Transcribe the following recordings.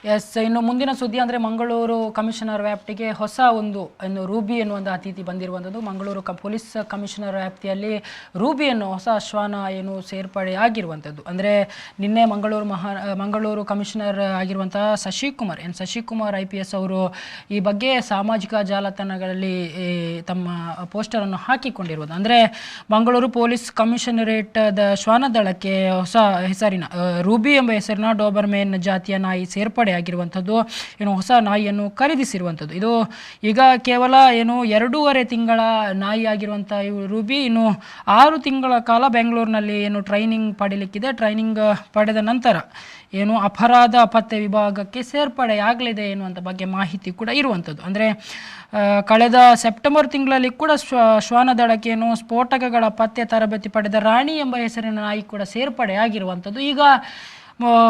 S, ಇನ್ನು ಮುಂದಿನ ಸುದ್ದಿ ಅಂದರೆ ಮಂಗಳೂರು ಕಮಿಷನರ್ ವ್ಯಾಪ್ತಿಗೆ ಹೊಸ ಒಂದು ರೂಬಿ ಎನ್ನುವಂಥ ಅತಿಥಿ ಬಂದಿರುವಂಥದ್ದು. ಮಂಗಳೂರು ಪೊಲೀಸ್ ಕಮಿಷನರ್ ವ್ಯಾಪ್ತಿಯಲ್ಲಿ ರೂಬಿ ಅನ್ನೋ ಹೊಸ ಶ್ವಾನ ಸೇರ್ಪಡೆ ಆಗಿರುವಂಥದ್ದು. ಅಂದರೆ ನಿನ್ನೆ ಮಂಗಳೂರು ಕಮಿಷನರ್ ಆಗಿರುವಂಥ ಶಶಿಕುಮಾರ್ IPS ಅವರು ಈ ಬಗ್ಗೆ ಸಾಮಾಜಿಕ ಜಾಲತಾಣಗಳಲ್ಲಿ ತಮ್ಮ ಪೋಸ್ಟರನ್ನು ಹಾಕಿಕೊಂಡಿರುವುದು. ಅಂದರೆ ಮಂಗಳೂರು ಪೊಲೀಸ್ ಕಮಿಷನರೇಟ್ ಶ್ವಾನದಳಕ್ಕೆ ಹೊಸ ಹೆಸರಿನ ರೂಬಿ ಎಂಬ ಹೆಸರಿನ ಡೋಬರ್ಮೇನ್ ಜಾತಿಯ ನಾಯಿ ಸೇರ್ಪಡೆ ಆಗಿರುವಂಥದ್ದು. ಹೊಸ ನಾಯಿಯನ್ನು ಖರೀದಿಸಿರುವಂಥದ್ದು. ಇದು ಈಗ ಕೇವಲ 2.5 ತಿಂಗಳ ನಾಯಿ ಆಗಿರುವಂಥ ರೂಬಿ 6 ತಿಂಗಳ ಕಾಲ ಬೆಂಗಳೂರಿನಲ್ಲಿ ಟ್ರೈನಿಂಗ್ ಪಡೀಲಿಕ್ಕಿದೆ. ಟ್ರೈನಿಂಗ್ ಪಡೆದ ನಂತರ ಅಪರಾಧ ಪತ್ತೆ ವಿಭಾಗಕ್ಕೆ ಸೇರ್ಪಡೆಯಾಗಲಿದೆ ಎನ್ನುವಂಥ ಬಗ್ಗೆ ಮಾಹಿತಿ ಕೂಡ ಇರುವಂಥದ್ದು. ಅಂದರೆ ಕಳೆದ ಸೆಪ್ಟೆಂಬರ್ ತಿಂಗಳಲ್ಲಿ ಕೂಡ ಶ್ವಾನದಳಕ್ಕೆ ಸ್ಫೋಟಕಗಳ ಪತ್ತೆ ತರಬೇತಿ ಪಡೆದ ರಾಣಿ ಎಂಬ ಹೆಸರಿನ ನಾಯಿ ಕೂಡ ಸೇರ್ಪಡೆಯಾಗಿರುವಂಥದ್ದು. ಈಗ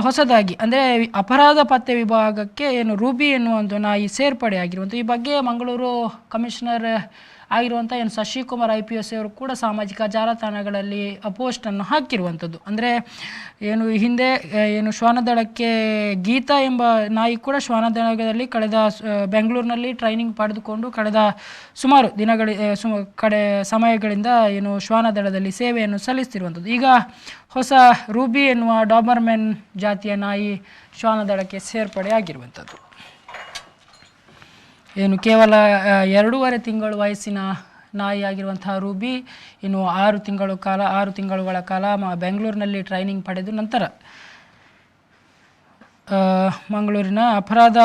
ಹೊಸದಾಗಿ ಅಂದರೆ ಅಪರಾಧ ಪತ್ತೆ ವಿಭಾಗಕ್ಕೆ ರೂಬಿ ಎನ್ನುವಂಥ ನಾಯಿ ಸೇರ್ಪಡೆಯಾಗಿರುವಂಥ ಈ ಬಗ್ಗೆ ಮಂಗಳೂರು ಕಮಿಷನರ್ ಆಗಿರುವಂಥ ಶಶಿಕುಮಾರ್ IPS ಅವರು ಕೂಡ ಸಾಮಾಜಿಕ ಜಾಲತಾಣಗಳಲ್ಲಿ ಪೋಸ್ಟನ್ನು ಹಾಕಿರುವಂಥದ್ದು. ಅಂದರೆ ಹಿಂದೆ ಶ್ವಾನದಳಕ್ಕೆ ಗೀತಾ ಎಂಬ ನಾಯಿ ಕೂಡ ಶ್ವಾನದಳದಲ್ಲಿ ಬೆಂಗಳೂರಿನಲ್ಲಿ ಟ್ರೈನಿಂಗ್ ಪಡೆದುಕೊಂಡು ಕಳೆದ ಸುಮಾರು ಸಮಯಗಳಿಂದ ಶ್ವಾನದಳದಲ್ಲಿ ಸೇವೆಯನ್ನು ಸಲ್ಲಿಸ್ತಿರುವಂಥದ್ದು. ಈಗ ಹೊಸ ರೂಬಿ ಎನ್ನುವ ಡಾಬರ್ಮೆನ್ ಜಾತಿಯ ನಾಯಿ ಶ್ವಾನದಳಕ್ಕೆ ಸೇರ್ಪಡೆಯಾಗಿರುವಂಥದ್ದು. ಕೇವಲ 2.5 ತಿಂಗಳು ವಯಸ್ಸಿನ ನಾಯಿ ಆಗಿರುವಂತಹ ರೂಬಿ 6 ತಿಂಗಳುಗಳ ಕಾಲ ಬೆಂಗಳೂರಿನಲ್ಲಿ ಟ್ರೈನಿಂಗ್ ಪಡೆದು ನಂತರ ಮಂಗಳೂರಿನ ಅಪರಾಧ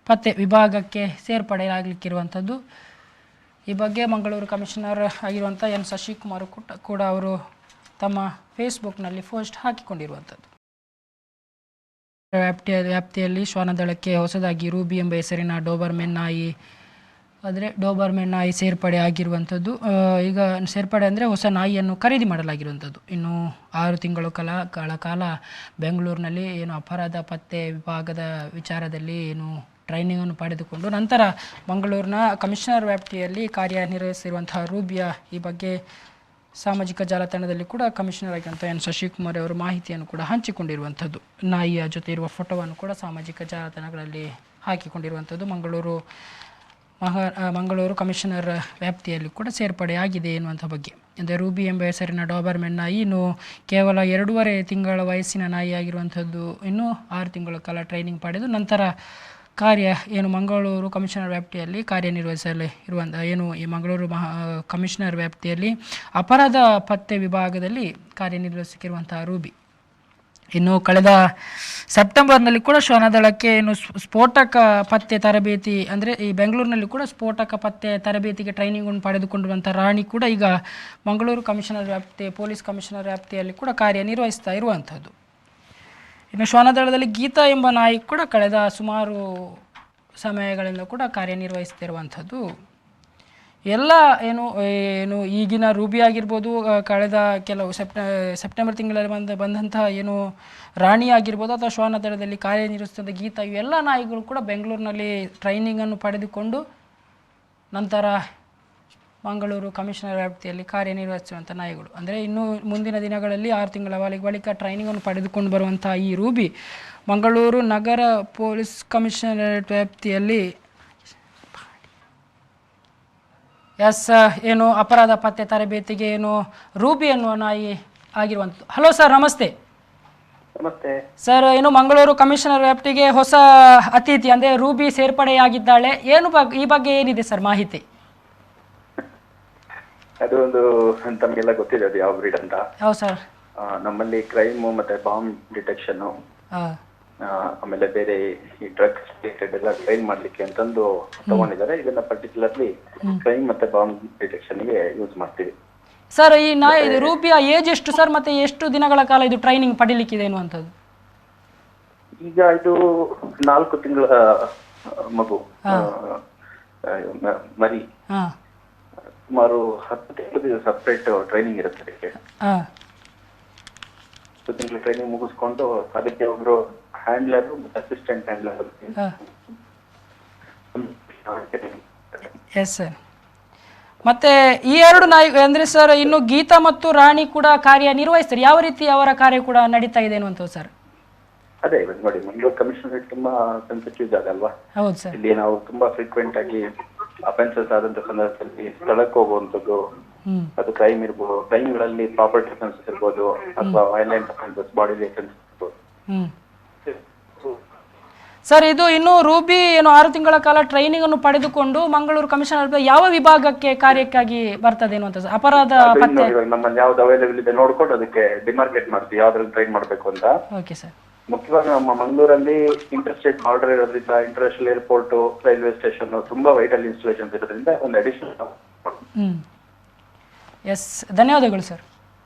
ಪತ್ತೆ ವಿಭಾಗಕ್ಕೆ ಸೇರ್ಪಡೆಯಾಗಲಿಕ್ಕಿರುವಂಥದ್ದು. ಈ ಬಗ್ಗೆ ಮಂಗಳೂರು ಕಮಿಷನರ್ ಆಗಿರುವಂಥ ಶಶಿಕುಮಾರ್ ಕೂಡ ಅವರು ತಮ್ಮ ಫೇಸ್ಬುಕ್ನಲ್ಲಿ ಪೋಸ್ಟ್ ಹಾಕಿಕೊಂಡಿರುವಂಥದ್ದು. ವ್ಯಾಪ್ತಿಯಲ್ಲಿ ಶ್ವಾನದಳಕ್ಕೆ ಹೊಸದಾಗಿ ರೂಬಿ ಎಂಬ ಹೆಸರಿನ ಡೋಬರ್ಮೆನ್ ನಾಯಿ ಸೇರ್ಪಡೆ ಆಗಿರುವಂಥದ್ದು. ಈಗ ಸೇರ್ಪಡೆ ಅಂದರೆ ಹೊಸ ನಾಯಿಯನ್ನು ಖರೀದಿ ಮಾಡಲಾಗಿರುವಂಥದ್ದು. 6 ತಿಂಗಳ ಕಾಲ ಬೆಂಗಳೂರಿನಲ್ಲಿ ಅಪರಾಧ ಪತ್ತೆ ವಿಭಾಗದ ವಿಚಾರದಲ್ಲಿ ಟ್ರೈನಿಂಗನ್ನು ಪಡೆದುಕೊಂಡು ನಂತರ ಮಂಗಳೂರಿನ ಕಮಿಷನರ್ ವ್ಯಾಪ್ತಿಯಲ್ಲಿ ಕಾರ್ಯನಿರ್ವಹಿಸಿರುವಂತಹ ರೂಬಿಯ ಈ ಬಗ್ಗೆ ಸಾಮಾಜಿಕ ಜಾಲತಾಣದಲ್ಲಿ ಕೂಡ ಕಮಿಷನರ್ ಆಗಿರುವಂಥ ಶಶಿಕುಮಾರ್ ಅವರು ಮಾಹಿತಿಯನ್ನು ಕೂಡ ಹಂಚಿಕೊಂಡಿರುವಂಥದ್ದು. ನಾಯಿಯ ಜೊತೆ ಇರುವ ಫೋಟೋವನ್ನು ಕೂಡ ಸಾಮಾಜಿಕ ಜಾಲತಾಣಗಳಲ್ಲಿ ಹಾಕಿಕೊಂಡಿರುವಂಥದ್ದು. ಮಂಗಳೂರು ಕಮಿಷನರ್ ವ್ಯಾಪ್ತಿಯಲ್ಲಿ ಕೂಡ ಸೇರ್ಪಡೆಯಾಗಿದೆ ಎನ್ನುವಂಥ ಬಗ್ಗೆ. ಅಂದರೆ ರೂಬಿ ಎಂಬ ಹೆಸರಿನ ಡಾಬರ್ಮೆನ್ ನಾಯಿ ಕೇವಲ 2.5 ತಿಂಗಳ ವಯಸ್ಸಿನ ನಾಯಿ ಆಗಿರುವಂಥದ್ದು. 6 ತಿಂಗಳ ಕಾಲ ಟ್ರೈನಿಂಗ್ ಪಡೆದು ನಂತರ ಮಂಗಳೂರು ಕಮಿಷನರ್ ವ್ಯಾಪ್ತಿಯಲ್ಲಿ ಕಾರ್ಯನಿರ್ವಹಿಸಲು ಇರುವಂಥ ಈ ಮಂಗಳೂರು ಕಮಿಷನರ್ ವ್ಯಾಪ್ತಿಯಲ್ಲಿ ಅಪರಾಧ ಪತ್ತೆ ವಿಭಾಗದಲ್ಲಿ ಕಾರ್ಯನಿರ್ವಹಿಸಿರುವಂತಹ ರೂಬಿ ಕಳೆದ ಸೆಪ್ಟೆಂಬರ್ನಲ್ಲಿ ಕೂಡ ಶ್ವಾನದಳಕ್ಕೆ ಸ್ಫೋಟಕ ಪತ್ತೆ ತರಬೇತಿ ಅಂದರೆ ಈ ಬೆಂಗಳೂರಿನಲ್ಲಿ ಕೂಡ ಸ್ಫೋಟಕ ಪತ್ತೆ ತರಬೇತಿಗೆ ಟ್ರೈನಿಂಗನ್ನು ಪಡೆದುಕೊಂಡಿರುವಂಥ ರಾಣಿ ಕೂಡ ಈಗ ಮಂಗಳೂರು ಪೊಲೀಸ್ ಕಮಿಷನರ್ ವ್ಯಾಪ್ತಿಯಲ್ಲಿ ಕೂಡ ಕಾರ್ಯನಿರ್ವಹಿಸ್ತಾ ಇರುವಂಥದ್ದು. ಶ್ವಾನದಳದಲ್ಲಿ ಗೀತಾ ಎಂಬ ನಾಯಿ ಕೂಡ ಕಳೆದ ಸುಮಾರು ಸಮಯಗಳಿಂದ ಕೂಡ ಕಾರ್ಯನಿರ್ವಹಿಸ್ತಿರುವಂಥದ್ದು. ಎಲ್ಲ ಈಗಿನ ರೂಬಿ ಆಗಿರ್ಬೋದು, ಕಳೆದ ಕೆಲವು ಸೆಪ್ಟೆಂಬರ್ ತಿಂಗಳಲ್ಲಿ ಬಂದಂತಹ ರಾಣಿ ಆಗಿರ್ಬೋದು ಅಥವಾ ಶ್ವಾನದಳದಲ್ಲಿ ಕಾರ್ಯನಿರ್ವಹಿಸಿದ ಗೀತಾ ಇವೆಲ್ಲ ನಾಯಿಗಳು ಕೂಡ ಬೆಂಗಳೂರಿನಲ್ಲಿ ಟ್ರೈನಿಂಗನ್ನು ಪಡೆದುಕೊಂಡು ನಂತರ ಮಂಗಳೂರು ಕಮಿಷನರ್ ವ್ಯಾಪ್ತಿಯಲ್ಲಿ ಕಾರ್ಯನಿರ್ವಹಿಸುವಂಥ ನಾಯಿಗಳು. ಅಂದರೆ ಮುಂದಿನ ದಿನಗಳಲ್ಲಿ 6 ತಿಂಗಳ ಬಳಿಕ ಟ್ರೈನಿಂಗನ್ನು ಪಡೆದುಕೊಂಡು ಬರುವಂಥ ಈ ರೂಬಿ ಮಂಗಳೂರು ನಗರ ಪೊಲೀಸ್ ಕಮಿಷನರೇಟ್ ವ್ಯಾಪ್ತಿಯಲ್ಲಿ ಅಪರಾಧ ಪತ್ತೆ ತರಬೇತಿಗೆ ರೂಬಿ ಎನ್ನುವ ನಾಯಿ ಆಗಿರುವಂಥದ್ದು. ಹಲೋ ಸರ್, ನಮಸ್ತೆ. ನಮಸ್ತೆ ಸರ್. ಮಂಗಳೂರು ಕಮಿಷನರ್ ವ್ಯಾಪ್ತಿಗೆ ಹೊಸ ಅತಿಥಿ ಅಂದರೆ ರೂಬಿ ಸೇರ್ಪಡೆಯಾಗಿದ್ದಾಳೆ. ಈ ಬಗ್ಗೆ ಏನಿದೆ ಸರ್ ಮಾಹಿತಿ? ಅದು ತಮಗೆಲ್ಲ ಗೊತ್ತಿದೆ ಅದು ಯಾವ ಬ್ರೀಡ್ ಅಂತ. ಹೌದು ಸರ್. ನಮ್ಮಲ್ಲಿ ಕ್ರೈಮ್ ಮತ್ತೆ ಬಾಂಬ್ ಡಿಟೆಕ್ಷನ್ ಆಮೇಲೆ ಬೇರೆ ಈ ಡ್ರಗ್ಸ್ ರಿಲೇಟೆಡ್ ಎಲ್ಲ ಟ್ರೈನ್ ಮಾಡ್ಲಿಕ್ಕೆ ಅಂತಂದು ತಗೊಂಡಿದ್ದಾರೆ. ಇದನ್ನ ಪರ್ಟಿಕ್ಯುಲರ್ಲಿ ಕ್ರೈಮ್ ಮತ್ತೆ ಬಾಂಬ್ ಡಿಟೆಕ್ಷನ್ ಗೆ ಯೂಸ್ ಮಾಡ್ತೀವಿ. ಸರ್, ಈ ನಾಯಿ ರೂಬಿಯ ಏಜ್ ಎಷ್ಟು ಸರ್, ಮತ್ತೆ ಎಷ್ಟು ದಿನಗಳ ಕಾಲ ಇದು ಟ್ರೈನಿಂಗ್ ಪಡಿಲಿಕ್ಕಿದೆ ಅನ್ನುವಂಥದ್ದು? ಈಗ ಇದು 4 ತಿಂಗಳ ಮಗು ಮರಿ. ಸುಮಾರು 10 ತಿಂಗಳು ಸಪ್ರೇಟ್ ಟ್ರೈನಿಂಗ್ ಇರುತ್ತೆ ಅದಕ್ಕೆ. 10 ತಿಂಗಳು ಟ್ರೈನಿಂಗ್ ಮುಗಿಸ್ಕೊಂಡು ಅದಕ್ಕೆ ಒಬ್ರು ಹ್ಯಾಂಡ್ಲರ್ ಮತ್ತೆ ಅಸಿಸ್ಟೆಂಟ್ ಹ್ಯಾಂಡ್ಲರ್. Yes sir. ಮತ್ತೆ ಈ 2 ನಾಯಿ ಅಂದ್ರೆ ಸರ್ ಇನ್ನು ಗೀತಾ ಮತ್ತು ರಾಣಿ ಕೂಡ ಕಾರ್ಯ ನಿರ್ವಹಿಸ್ತಾರೆ. ಯಾವ ರೀತಿ ಅವರ ಕಾರ್ಯ ಕೂಡ ನಡೀತಾ ಇದೆ ಅನ್ನುವಂಥದ್ದು ಸರ್? ಅದೇ ಇವಾಗ ನೋಡಿ, ಮಂಗಳೂರು ಕಮಿಷನರೇಟ್ ತುಂಬಾ ಸೆನ್ಸಿಟಿವ್ ಜಾಗ ಅಲ್ವಾ. ಹೌದು ಸರ್. ಇಲ್ಲಿ ನಾವು ತುಂಬಾ ಫ್ರೀಕ್ವೆಂಟ್ ಆಗಿ ಅಫೆನ್ಸಸ್ ಆದಂತ ಸಂದರ್ಭದಲ್ಲಿ ಸ್ಥಳಕ್ಕೆ ಹೋಗುವಂಥದ್ದು, ಅದು ಕ್ರೈಮ್ ಇರ್ಬೋದು, ಕ್ರೈಮ್ಗಳಲ್ಲಿ ಪ್ರಾಪರ್ಟಿ ಅಫೆನ್ಸಸ್ ಇರ್ಬೋದು, ಅಥವಾ ವೈಲೆಂಟ್ ಅಫೆನ್ಸಸ್, ಬಾಡಿ ಅಫೆನ್ಸಸ್ ಇರ್ಬೋದು. ಸರ್, ಇದು ಇನ್ನು ರೂಬಿ ಏನು 6 ತಿಂಗಳ ಕಾಲ ಟ್ರೈನಿಂಗ್ ಅನ್ನು ಪಡೆದುಕೊಂಡು ಮಂಗಳೂರು ಕಮಿಷನರ್ ಯಾವ ವಿಭಾಗಕ್ಕೆ ಕಾರ್ಯಕ್ಕಾಗಿ ಬರ್ತದೆ ಅನ್ನುವಂಥ ಅಪರಾಧ ಪತ್ತೆ ನಮ್ಮಲ್ಲಿ ಯಾವ್ದು ಅವೈಲೇಬಲ್ ಇದೆ ನೋಡ್ಕೊಂಡು ಅದಕ್ಕೆ ಡಿಮಾರ್ಕೆಟ್ ಮಾಡ್ತೀವಿ, ಯಾವ್ದ್ರಲ್ಲಿ ಟ್ರೈನ್ ಮಾಡ್ಬೇಕು ಅಂತ. Okay sir. ಮುಖ್ಯವಾಗಿ ನಮ್ಮ ಮಂಗಳೂರಲ್ಲಿ ಇಂಟರ್ಸ್ಟೇಟ್ ಬಾರ್ಡರ್ ಇರೋದ್ರಿಂದ, ಇಂಟರ್ನ್ಯಾಷನಲ್ ಏರ್ಪೋರ್ಟ್, ರೈಲ್ವೆ ಸ್ಟೇಷನ್, ತುಂಬಾ ವೈಟಲ್ ಇನ್ಸ್ಟಾಲೇಷನ್ಸ್ ಇರೋದ್ರಿಂದ ಒಂದು ಅಡಿಷನಲ್. ಎಸ್, ಧನ್ಯವಾದಗಳು ಸರ್.